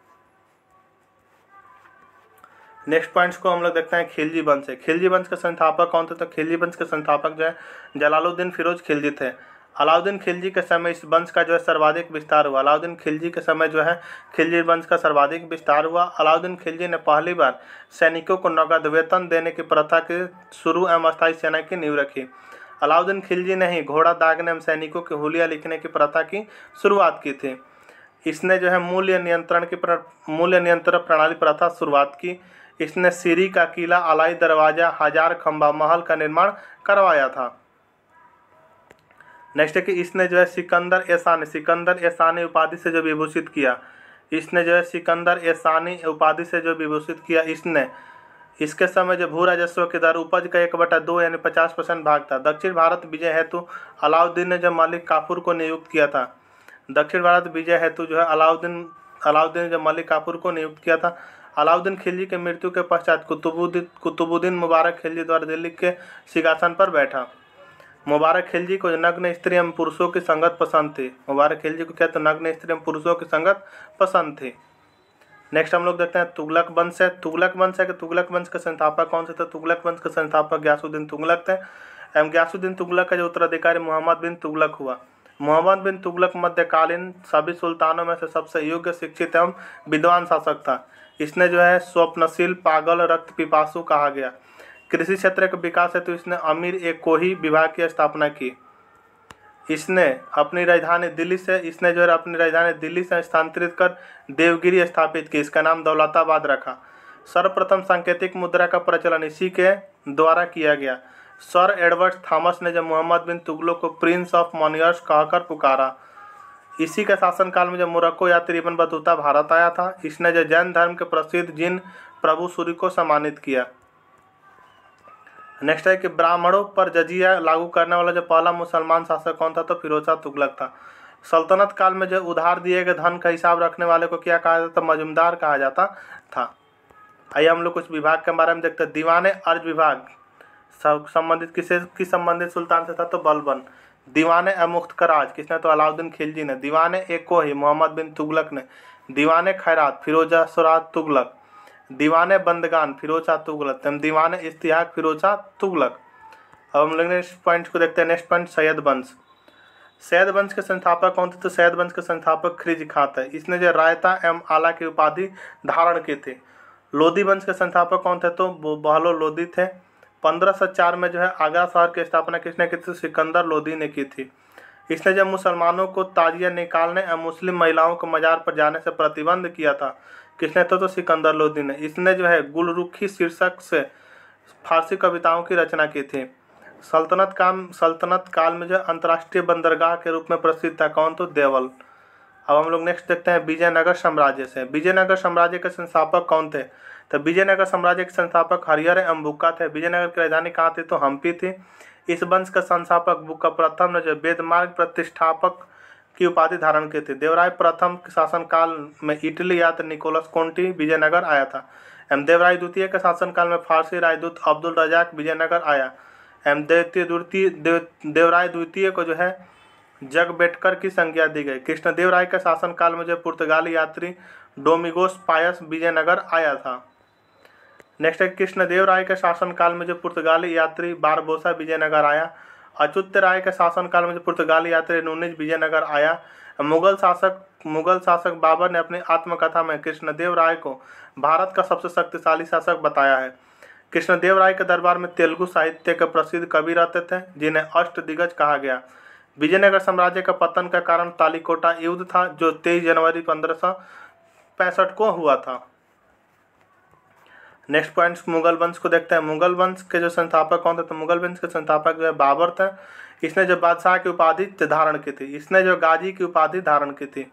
नेक्स्ट पॉइंट्स को हम लोग देखते हैं। खिलजी वंश है। खिलजी वंश के संस्थापक कौन थे? तो खिलजी वंश के संस्थापक जो है जलालुद्दीन फिरोज खिलजी थे। अलाउद्दीन खिलजी के समय इस वंश का जो है सर्वाधिक विस्तार हुआ। अलाउद्दीन खिलजी के समय जो है खिलजी वंश का सर्वाधिक विस्तार हुआ। अलाउद्दीन खिलजी ने पहली बार सैनिकों को नगद वेतन देने की प्रथा के शुरू एवं अस्थायी सेना की नींव रखी। अलाउद्दीन खिलजी ने ही घोड़ा दागने एवं सैनिकों के हुलिया लिखने की प्रथा की शुरुआत की थी। इसने जो है मूल्य नियंत्रण प्रणाली प्रथा शुरुआत की। इसने सीरी का किला, अलाई दरवाजा, 1000 खंबा महल का निर्माण करवाया था। नेक्स्ट है कि इसने जो है सिकंदर ए सानी उपाधि से जो विभूषित किया। इसने इसके समय जो भू राजस्व के दर उपज का 1/2 यानी 50% भाग था। दक्षिण भारत विजय हेतु अलाउद्दीन ने जो मलिक काफूर को नियुक्त किया था। दक्षिण भारत विजय हेतु जो है अलाउद्दीन ने जो मलिक काफूर को नियुक्त किया था। अलाउद्दीन खिलजी के मृत्यु के पश्चात कुतुबुद्दीन मुबारक खिलजी द्वारा दिल्ली के सिंहासन पर बैठा। मुबारक खिलजी को नग्न स्त्री एवं पुरुषों की संगत पसंद थी। मुबारक खिलजी को क्या? तो नग्न स्त्री एवं पुरुषों की संगत पसंद थी। नेक्स्ट हम लोग देखते हैं तुगलक वंश है। तुगलक वंश के संस्थापक कौन से थे? तुगलक वंश के संस्थापक गयासुद्दीन तुगलक थे एवं गयासुद्दीन तुगलक का जो उत्तराधिकारी मोहम्मद बिन तुगलक हुआ। मोहम्मद बिन तुगलक मध्यकालीन सभी सुल्तानों में से सबसे योग्य, शिक्षित एवं विद्वान शासक था। इसने जो है स्वप्नशील, पागल, रक्त पिपासु कहा गया। कृषि क्षेत्र के विकास हेतु इसने अमीर ए कोही विभाग की स्थापना की। इसने अपनी राजधानी दिल्ली से स्थानांतरित कर देवगिरी स्थापित की। इसका नाम दौलताबाद रखा। सर्वप्रथम सांकेतिक मुद्रा का प्रचलन इसी के द्वारा किया गया। सर एडवर्ड थॉमस ने जब मोहम्मद बिन तुगलक को प्रिंस ऑफ मॉन्गर्स कहकर पुकारा। इसी के शासनकाल में जब मोरक्को यात्री इब्न बतूता भारत आया था, इसने जो जैन धर्म के प्रसिद्ध जिन प्रभु सूरी को सम्मानित किया। नेक्स्ट है कि ब्राह्मणों पर जजिया लागू करने वाला जो पहला मुसलमान शासक कौन था, तो फिरोज शाह तुगलक था। सल्तनत काल में जो उधार दिए गए धन का हिसाब रखने वाले को क्या कहा जाता, तो मजूमदार कहा जाता था। आइए हम लोग कुछ विभाग के बारे में देखते हैं। दीवाने अर्ज विभाग संबंधित किस संबंधित सुल्तान से था, तो बलबन। दीवाने मुख्तराज किसने, तो अलाउद्दीन खिलजी ने। दीवाने एकोही मोहम्मद बिन तुगलक ने। दीवाने खैरात फिरोज शाह तुगलक। दीवाने बंदगान फिरोज शाह तुगलक। दीवाने इश्तिहाक फिरोज शाह तुगलक। अब हम लोग नेक्स्ट पॉइंट को देखते हैं। नेक्स्ट पॉइंट सैयद वंश। सैयद वंश के संस्थापक कौन थे, तो सैयद वंश के संस्थापक खिलजी खां थे। इसने जो रायता एवं आला की उपाधि धारण की थी। लोधी वंश के संस्थापक कौन थे, तो बहलो लोधी थे। 1504 में जो है आगरा शहर की स्थापना किसने की थी, सिकंदर लोधी ने की थी। इसने जब मुसलमानों को ताजिया निकालने एवं मुस्लिम महिलाओं को मजार पर जाने से प्रतिबंध किया था, किसने तो सिकंदर लोधी ने। इसने जो है गुलरुखी शीर्षक से फारसी कविताओं की रचना की थी। सल्तनत काल में जो अंतर्राष्ट्रीय बंदरगाह के रूप में प्रसिद्ध था कौन, तो देवल। अब हम लोग नेक्स्ट देखते हैं विजयनगर साम्राज्य से। विजयनगर साम्राज्य के संस्थापक कौन थे, तो विजयनगर साम्राज्य के संस्थापक हरिहर एवं बुक्का थे। विजयनगर की राजधानी कहाँ थी, तो हम्पी थी। इस वंश का संस्थापक बुक्का प्रथम ने जो वेदमार्ग प्रतिष्ठापक की उपाधि धारण की थी। देवराय प्रथम के शासनकाल में इटली यात्री निकोलस कोंटी विजयनगर आया था। एवं देवराय द्वितीय के शासनकाल में फारसी राजदूत अब्दुल रजाक विजयनगर आया। एवं देवराय द्वितीय को जो है जगबेटकर की संज्ञा दी गई। कृष्णदेव राय के शासनकाल में जो पुर्तगाली यात्री डोमिगोस पायस विजयनगर आया था। नेक्स्ट है कृष्णदेव राय के शासनकाल में जो पुर्तगाली यात्री बारबोसा विजयनगर आया। अच्युत राय के शासनकाल में जो पुर्तगाली यात्री नूनिज विजयनगर आया। मुगल शासक बाबर ने अपनी आत्मकथा में कृष्णदेव राय को भारत का सबसे शक्तिशाली शासक बताया है। कृष्णदेव राय के दरबार में तेलुगु साहित्य के प्रसिद्ध कवि रहते थे, जिन्हें अष्टदिग्गज कहा गया। विजयनगर साम्राज्य का पतन का कारण तालिकोटा युद्ध था, जो 23 जनवरी 1565 को हुआ था। नेक्स्ट पॉइंट मुगल वंश को देखते हैं। मुगल वंश के जो संस्थापक कौन थे, तो मुगल वंश के संस्थापक जो है बाबर थे। इसने जो बादशाह की उपाधि धारण की थी। इसने जो गाजी की उपाधि धारण की थी।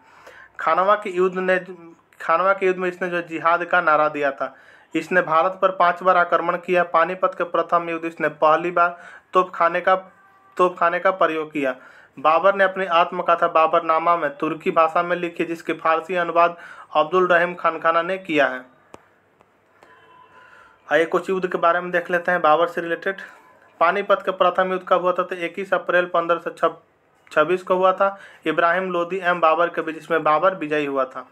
खानवा के युद्ध में इसने जो जिहाद का नारा दिया था। इसने भारत पर 5 बार आक्रमण किया। पानीपत के प्रथम युद्ध इसने पहली बार तोपखाने का प्रयोग किया। बाबर ने अपनी आत्मकथा बाबरनामा में तुर्की भाषा में लिखी, जिसके फारसी अनुवाद अब्दुल रहीम खानखाना ने किया है। आइए कुछ युद्ध के बारे में देख लेते हैं बाबर से रिलेटेड। पानीपत के प्रथम युद्ध कब हुआ था, तो 21 अप्रैल 1526 को हुआ था। इब्राहिम लोदी एवं बाबर के बीच, इसमें बाबर विजयी हुआ था।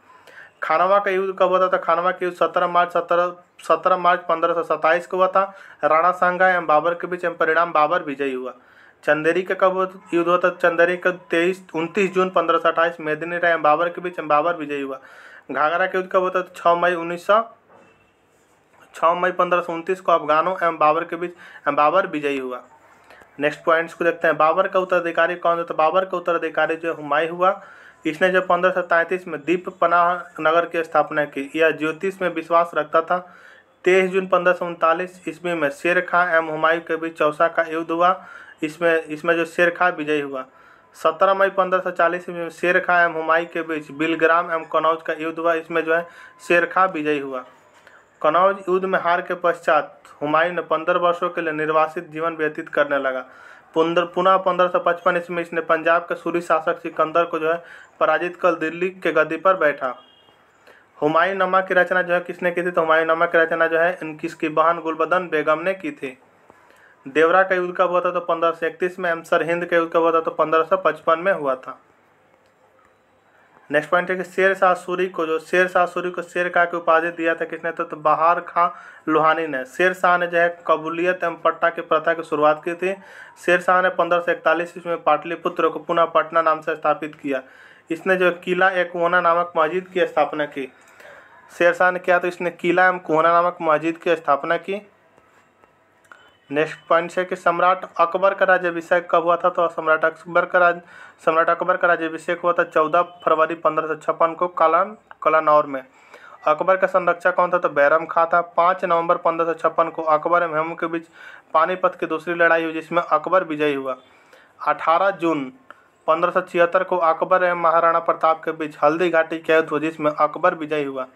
खानवा का युद्ध कब हुआ था, तो खानवा के युद्ध 17 मार्च 1527 को हुआ था। राणा सांगा एवं बाबर के बीच, एवं परिणाम बाबर विजयी हुआ। चंदेरी का कब युद्ध हुआ था, चंदेरी का 29 जून 1528 मेदिनी राय एवं बाबर के बीच, एवं बाबर विजयी हुआ। घाघरा के युद्ध कब हुआ था, 6 मई 1529 को अफगानों एवं बाबर के बीच, एवं बाबर विजयी हुआ। नेक्स्ट पॉइंट्स को देखते हैं। बाबर का उत्तराधिकारी कौन था, तो बाबर का उत्तराधिकारी जो हुमायूं हुआ। इसने जो 1533 में दीप पनाह नगर की स्थापना की। यह ज्योतिष में विश्वास रखता था। 23 जून 1539 ईस्वी में शेर खां एवं हुमायूं के बीच चौसा का युद्ध हुआ। इसमें जो शेर खां विजयी हुआ। 17 मई 1540 में शेर खां एवं हुमायूं के बीच बिलग्राम एवं कनौज का युद्ध हुआ। इसमें जो है शेर खां विजयी हुआ। कनौज युद्ध में हार के पश्चात हुमायूं ने 15 वर्षों के लिए निर्वासित जीवन व्यतीत करने लगा। पुनः 1555 ईस्वी में इसने पंजाब के सूरी शासक सिकंदर को जो है पराजित कर दिल्ली के गद्दी पर बैठा। हुमायूंनामा की रचना जो है किसने की थी, तो हुमायूंनामा की रचना जो है इसकी बहन गुलबदन बेगम ने की थी। देवरा का युद्ध कब हुआ था, तो 1531 में। सरहिंद का युद्ध कब हुआ था, तो 1555 में हुआ था। नेक्स्ट पॉइंट है कि शेर शाह सूरी को शेर खां की उपाधि दिया था किसने, तो बहार खां लोहानी ने। शेर शाह ने जो है कबूलियत एवं पट्टा की प्रथा की शुरुआत की थी। शेर शाह ने 1541 ईस्वी में पाटलिपुत्र को पुनः पटना नाम से स्थापित किया। इसने जो किला एक कुहना नामक मस्जिद की स्थापना की। शेर शाह ने किया, तो इसने किला एवं कुहना नामक मस्जिद की स्थापना की। नेक्स्ट पॉइंट है कि सम्राट अकबर का राज्याभिषेक कब हुआ था, तो सम्राट अकबर का राज्याभिषेक हुआ था 14 फरवरी 1556 को कलानौर में। अकबर का संरक्षक कौन था, तो बैरम खां था। 5 नवंबर 1556 को अकबर एवं हुमायूं के बीच पानीपत की दूसरी लड़ाई हुई जिसमें अकबर विजयी हुआ। 18 जून 1576 को अकबर एवं महाराणा प्रताप के बीच हल्दी घाटी का युद्ध हुआ जिसमें अकबर विजयी हुआ।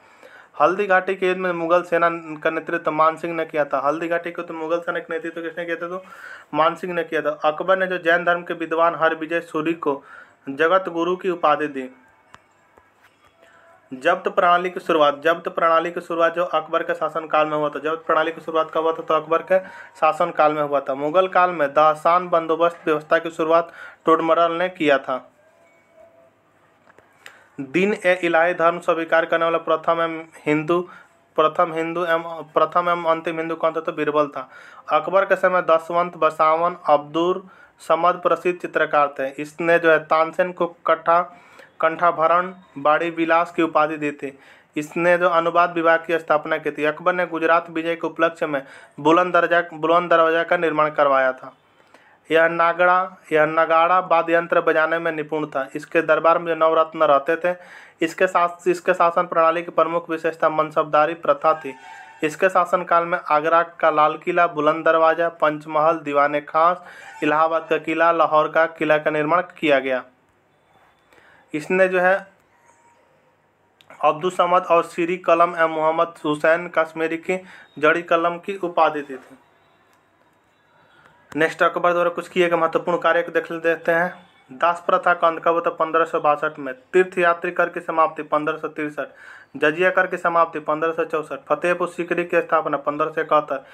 हल्दी घाटी के युद्ध में मुगल सेना का नेतृत्व मान सिंह ने किया था। हल्दी घाटी को तो मुगल सेना का नेतृत्व किसने किया था, तो मान सिंह ने किया था। अकबर ने जो जैन धर्म के विद्वान हरविजय सूरी को जगत गुरु की उपाधि दी। जब्त प्रणाली की शुरुआत जो अकबर के शासनकाल में हुआ था। जब्त प्रणाली की शुरुआत कब हुआ था, तो अकबर के शासनकाल में हुआ था। मुगल काल में दहसान बंदोबस्त व्यवस्था की शुरुआत टोडरमल ने किया था। दीन ए इलाही धर्म स्वीकार करने वाला प्रथम एवं अंतिम हिंदू कौन था, तो बीरबल था। अकबर के समय दशवंत बसावन अब्दुल समद प्रसिद्ध चित्रकार थे। इसने जो है तानसेन को कंठाभरण बाड़ी विलास की उपाधि दी थी। इसने जो अनुवाद विभाग की स्थापना की थी। अकबर ने गुजरात विजय के उपलक्ष्य में बुलंद दरवाजा का निर्माण करवाया था। यह नगाड़ा वाद्य यंत्र बजाने में निपुण था। इसके दरबार में जो नवरत्न रहते थे। इसके शासन प्रणाली की प्रमुख विशेषता मनसबदारी प्रथा थी। इसके शासनकाल में आगरा का लाल किला, बुलंद दरवाजा, पंचमहल, दीवाने खास, इलाहाबाद का किला, लाहौर का किला का निर्माण किया गया। इसने जो है अब्दुल समद और सीरी कलम एवं मोहम्मद हुसैन कश्मीरी की जड़ी कलम की उपाधि दी थी। नेक्स्ट अकबर द्वारा कुछ किए गए महत्वपूर्ण कार्य को देख लेते हैं। दास प्रथा का अंत कब हुआ था, 1562 में। तीर्थयात्री कर की समाप्ति 1563, जजिया कर की समाप्ति 1564, फतेहपुर सीकरी की स्थापना 1571,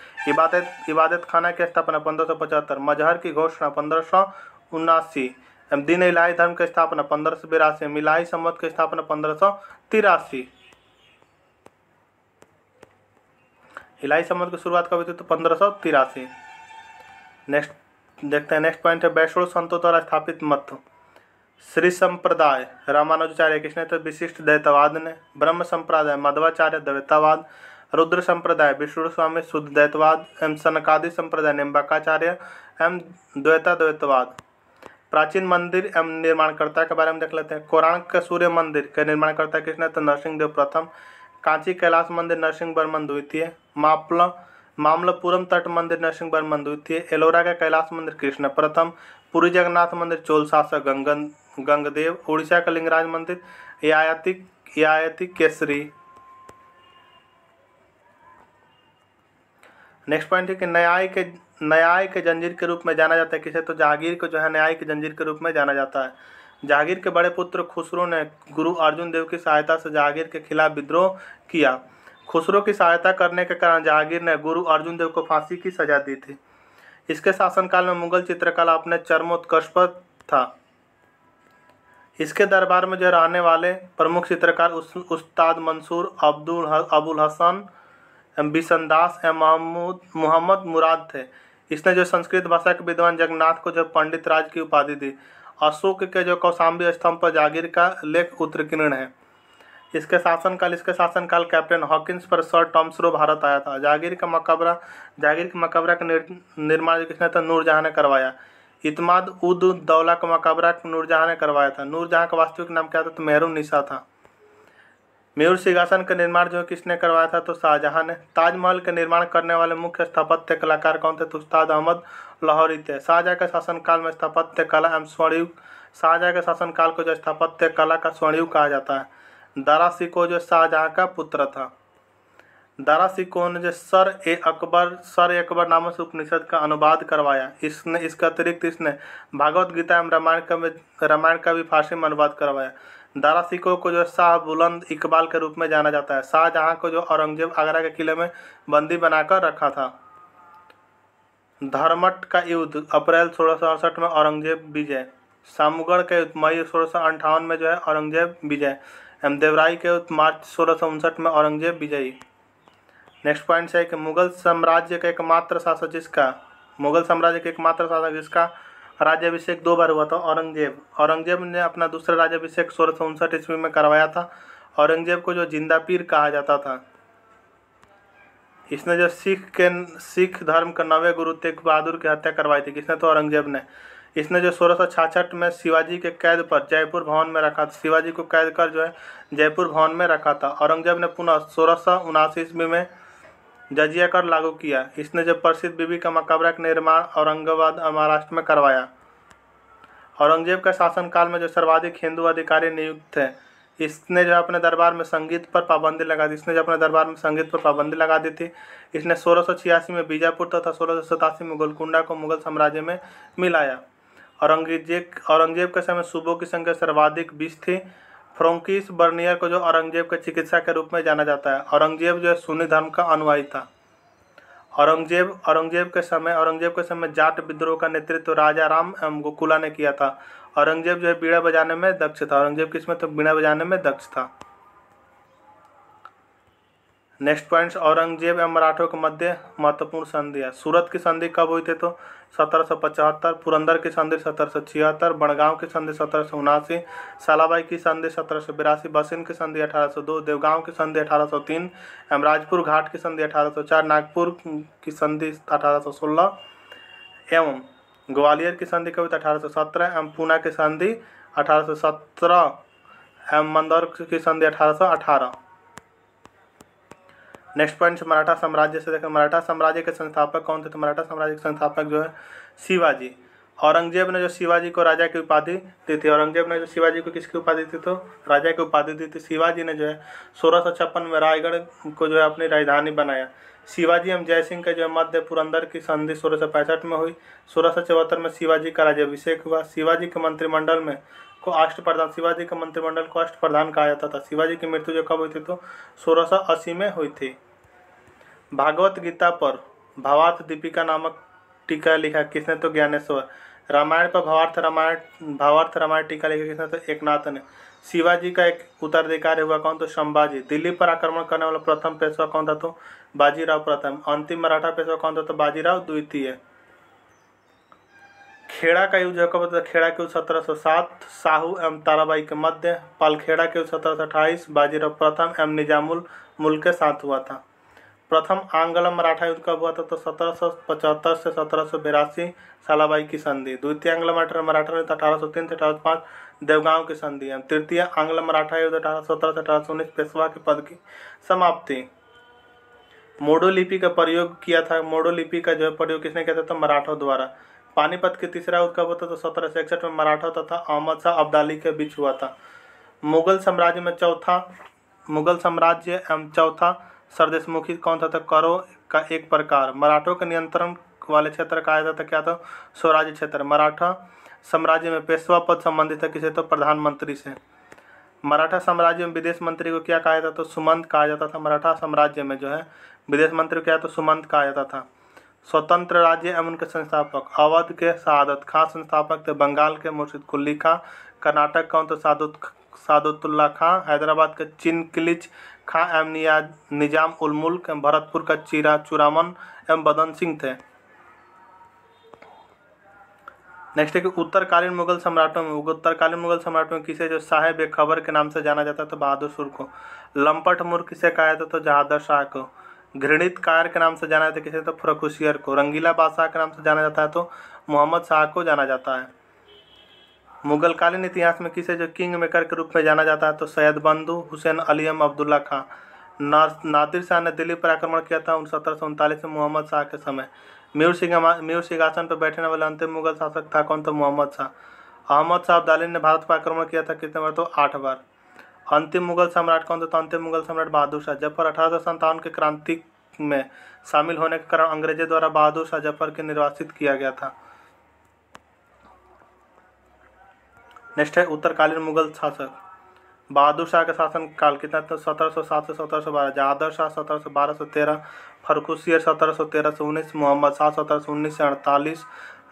इबादत खाना की स्थापना 1575, मजहर की घोषणा 1579, दीन इलाही धर्म की स्थापना 1582, मिलाही सम्मत की स्थापना 1583। इलाही सम्मत की शुरुआत कब हुई थी, तो 1583। नेक्स्ट देखते हैं। नेक्स्ट पॉइंट है वैष्णव संतों द्वारा स्थापित मत। श्री संप्रदाय रामानुजाचार्य किसने, तो विशिष्ट द्वैतवाद ने। ब्रह्म संप्रदाय मध्वाचार्य द्वैतवाद, रुद्र संप्रदाय विष्णु स्वामी शुद्ध द्वैतवाद एवं सनकादि संप्रदाय निम्बाकाचार्य एवं द्वैतवाद। प्राचीन मंदिर एवं निर्माणकर्ता के बारे में देख लेते हैं। कोणार्क के सूर्य मंदिर के निर्माणकर्ता किसने, तो नरसिंहदेव प्रथम। कांची कैलाश मंदिर नरसिंह वर्मन द्वितीय। मामल्लपुरम तट मंदिर नरसिंह वर्मन द्वितीय। एलोरा का कैलाश मंदिर कृष्ण प्रथम। पुरी जगन्नाथ मंदिर चोल शासक गंगदेव। उड़ीसा का लिंगराज मंदिर ययाति केसरी। नेक्स्ट पॉइंट है कि न्याय के जंजीर के रूप में जाना जाता है किसे, तो जहांगीर को जो है न्याय के जंजीर के रूप में जाना जाता है। जहांगीर के बड़े पुत्र खुसरो ने गुरु अर्जुन देव की सहायता से जहांगीर के खिलाफ विद्रोह किया। खुसरो की सहायता करने के कारण जहांगीर ने गुरु अर्जुन देव को फांसी की सजा दी थी। इसके शासनकाल में मुगल चित्रकला अपने चरमोत्कर्ष पर था। इसके दरबार में जो रहने वाले प्रमुख चित्रकार उस्ताद मंसूर, अबुल हसन, बिशनदास एवं मोहम्मद मुराद थे। इसने जो संस्कृत भाषा के विद्वान जगन्नाथ को जो पंडित राज की उपाधि दी। अशोक के जो कौशाम्बी स्तंभ पर जहांगीर का लेख उत्कीर्ण है। इसके शासनकाल कैप्टन हॉकिंस पर सर टॉमस्रो भारत आया था। जहांगीर का मकबरा का निर्माण किसने, तो नूरजहां ने करवाया। इत्माद उद दौला का मकबरा नूरजहां ने करवाया था। नूरजहां का वास्तविक नाम क्या था, तो मेहरुन्निसा था। मयूर सिंहासन का निर्माण जो किसने करवाया था, तो शाहजहां ने। ताजमहल का निर्माण करने वाले मुख्य स्थापत्य कलाकार कौन थे, तो उस्ताद अहमद लाहौरी थे। शाहजहां के शासनकाल में स्थापत्य कला एवं स्वर्णयुग शाहजहां के शासनकाल को जो स्थापत्य कला का स्वर्णयुग कहा जाता है। दारा शिकोह जो शाहजहां का पुत्र था। दारा शिकोह ने जो सर ए अकबर नामक से उपनिषद का अनुवाद करवाया। इसके अतिरिक्त इसने भागवत गीता एवं रामायण का भी फारसी में अनुवाद करवाया। दारा शिकोह को जो शाह बुलंद इकबाल के रूप में जाना जाता है। शाहजहां को जो औरंगजेब आगरा के किले में बंदी बनाकर रखा था। धर्मट का युद्ध अप्रैल 1668 में औरंगजेब विजय। सामूगढ़ के युद्ध मई 1658 में जो है औरंगजेब विजय। देवराई के युद्ध मार्च 1659 में औरंगजेब विजयी। नेक्स्ट पॉइंट है कि मुगल साम्राज्य का एकमात्र शासक जिसका राज्याभिषेक 2 बार हुआ था, औरंगजेब ने अपना दूसरा राज्याभिषेक 1659 ईस्वी में करवाया था। औरंगजेब को जो जिंदा पीर कहा जाता था। इसने जो सिख धर्म के 9वें गुरु तेग बहादुर की हत्या करवाई थी, किसने? तो औरंगजेब ने। इसने जो 1666 में शिवाजी के कैद पर जयपुर भवन में रखा था, शिवाजी को कैद कर जो है जयपुर भवन में रखा था। औरंगजेब ने पुनः 1679 ईस्वी में जजिया कर लागू किया। इसने जो प्रसिद्ध बीबी का मकबरा का निर्माण औरंगाबाद महाराष्ट्र में करवाया। औरंगजेब का शासनकाल में जो सर्वाधिक हिंदू अधिकारी नियुक्त थे, इसने जो अपने दरबार में संगीत पर पाबंदी लगा दी थी। इसने 1686 में बीजापुर तथा 1687 में गोलकुंडा को मुगल साम्राज्य में मिलाया। औरंगजेब के समय सूबों की संख्या सर्वाधिक 20 थी। फ्रांकिस बर्नियर को जो औरंगजेब के चिकित्सा के रूप में जाना जाता है। औरंगजेब जो है सुन्नी धर्म का अनुयायी था। औरंगजेब के समय जाट विद्रोह का नेतृत्व राजा राम गोकुला ने किया था। औरंगजेब जो है बीड़ा बजाने में दक्ष था। औरंगजेब किसमें? तो बीड़ा बजाने में दक्ष था। नेक्स्ट पॉइंट्स, औरंगजेब एवं मराठों के मध्य महत्वपूर्ण संधियाँ। सूरत की संधि कब हुई थी? तो 1775। पुरंदर की संधि 1776। बड़गांव की संधि 1779। सालाबाई की संधि 1782। बसिन की संधि 1802। देवगांव की संधि 1803। राजपुर घाट की संधि 1804। नागपुर की संधि 1816 एवं ग्वालियर की संधि कब? 1817 एवं पूना की संधि 1817 एवं मंदौर की संधि 1818। नेक्स्ट पॉइंट, मराठा साम्राज्य से देखें। मराठा साम्राज्य के संस्थापक कौन थे? तो मराठा साम्राज्य के संस्थापक जो है शिवाजी। औरंगजेब ने जो शिवाजी को राजा की उपाधि दी थी। औरंगजेब ने जो शिवाजी को किसकी उपाधि दी थी? तो राजा की उपाधि दी थी। शिवाजी ने जो है 1656 में रायगढ़ को जो है अपनी राजधानी बनाया। शिवाजी एवं जयसिंह का जो है मध्य पुरंदर की संधि 1665 में हुई। 1674 में शिवाजी का राज्याभिषेक हुआ। शिवाजी के मंत्रिमंडल को अष्टप्रधान कहा जाता था। शिवाजी की मृत्यु जो कब हुई थी? तो 1680 में हुई थी। भागवत गीता पर भावार्थ दीपिका नामक टीका लिखा किसने? तो ज्ञानेश्वर। रामायण पर भावार्थ रामायण टीका लिखा किसने? तो एकनाथ ने। शिवाजी का एक उत्तराधिकारी हुआ कौन? तो संभाजी। दिल्ली पर आक्रमण करने वाला प्रथम पेशवा कौन था? तो बाजीराव प्रथम। अंतिम मराठा पेशवा कौन था? तो बाजीराव द्वितीय। खेड़ा का युद्ध कब होता? खेड़ा के युद्ध 1707 साहू एवं ताराबाई के मध्य। पालखेड़ा के युद्ध 1728 बाजीराव प्रथम एवं निजामुल मुल्क के साथ हुआ था। प्रथम आंग्ल मराठा युद्ध कब हुआ था? तो 1775 से 1782 सालाबाई की संधि। द्वितीय आंग्ल मराठा युद्ध 1803 से 1805 देवगांव की संधि। तृतीय आंग्ल मराठा युद्ध 1817 से 1819 पेशवा के पद की समाप्ति। मोडो लिपि का प्रयोग किया था। मोडो लिपि का जो प्रयोग किसने किया था? तो मराठों द्वारा। पानीपत के तीसरा युद्ध कब होता? तो 1761 में मराठा तथा अहमद शाह अब्दाली के बीच हुआ था। मुगल साम्राज्य एवं चौथा सरदेशमुखी कौन था? तो करो का एक प्रकार। मराठों के नियंत्रण वाले क्षेत्र कहा जाता था क्या? तो स्वराज्य क्षेत्र। मराठा साम्राज्य में पेशवा पद संबंधित है किसे? तो प्रधानमंत्री से। मराठा साम्राज्य में विदेश मंत्री को क्या कहा जाता? तो सुमंत कहा जाता था। मराठा साम्राज्य में जो है विदेश मंत्री क्या? तो सुमंत कहा जाता था। स्वतंत्र राज्य एवं उनके संस्थापक। अवध के सादत खां संस्थापक थे। बंगाल के मुर्शिद कुली खां। कर्नाटक कौन? तो सादुतुल्ला खां। हैदराबाद के चिनकिलिच खां एवं निजाम उल मुल्क। भरतपुर का चूरामन एवं बदन सिंह थे। नेक्स्ट है कि उत्तरकालीन मुगल सम्राटों में किसे जो साहेब बेखबर के नाम से जाना जाता है? तो बहादुर शाह को। लंपट मूर्ख किसे कहा जाता? तो जहादर शाह को। घृणित कायर के नाम से जाना जाता है किसे? तो फर्रुखसियर को। रंगीला बादशाह के नाम से जाना जाता है तो मोहम्मद शाह को जाना जाता है। मुगल कालीन इतिहास में किसे जो किंग मेकर के रूप में जाना जाता है? तो सैयद बंधु हुसैन अलीम अब्दुल्ला खां। नादिर शाह ने दिल्ली पर आक्रमण किया था 1739 में मोहम्मद शाह के समय। म्यूर सिंहासन पर बैठने वाले अंतिम मुगल शासक था कौन? तो मोहम्मद शाह। अहमद शाह अब्दाली ने भारत पर आक्रमण किया था कितने बार? तो 8 बार। अंतिम मुगल सम्राट कौन था? तो अंतिम मुगल सम्राट बहादुर शाह जफर। 1857 के क्रांति में शामिल होने के कारण अंग्रेजों द्वारा बहादुर शाह जफर के निर्वासित किया गया था। नेक्स्ट है उत्तरकालीन मुगल शासक। बहादुर शाह का शासन काल कितना? तो 1707 से 1712। जहादर शाह 1712 से 13। फर्रुखसियर 1713 से 19। मोहम्मद शाह 1719 से 48।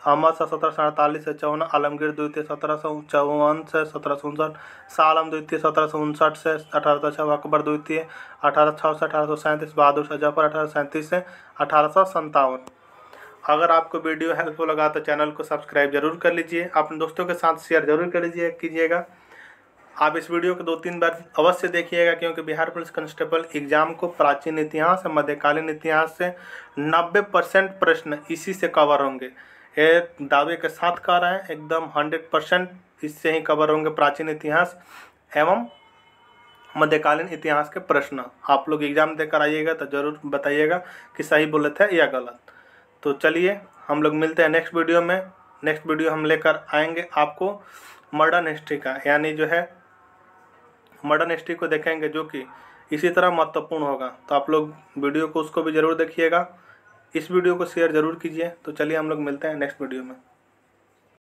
अहमद शाह 1748 से 54। आलमगीर द्वितीय 1754 से 1759। शाह आलम द्वितीय 1759 से 1806। अकबर द्वितीय 1806 से 1837। बहादुर शाह जफर 1837 से 1857। अगर आपको वीडियो हेल्पफुल लगा तो चैनल को सब्सक्राइब जरूर कर लीजिए। अपने दोस्तों के साथ शेयर जरूर कर लीजिएगा। आप इस वीडियो को 2-3 बार अवश्य देखिएगा, क्योंकि बिहार पुलिस कांस्टेबल एग्जाम को प्राचीन इतिहास और मध्यकालीन इतिहास से 90% प्रश्न इसी से कवर होंगे। ये दावे के साथ कह रहे हैं, एकदम 100% इससे ही कवर होंगे प्राचीन इतिहास एवं मध्यकालीन इतिहास के प्रश्न। आप लोग एग्जाम देकर आइएगा तो ज़रूर बताइएगा कि सही बोले थे या गलत। तो चलिए हम लोग मिलते हैं नेक्स्ट वीडियो में। नेक्स्ट वीडियो हम लेकर आएंगे आपको मॉडर्न हिस्ट्री का, यानी जो है मॉडर्न हिस्ट्री को देखेंगे, जो कि इसी तरह महत्वपूर्ण होगा। तो आप लोग वीडियो को उसको भी ज़रूर देखिएगा, इस वीडियो को शेयर ज़रूर कीजिए। तो चलिए हम लोग मिलते हैं नेक्स्ट वीडियो में।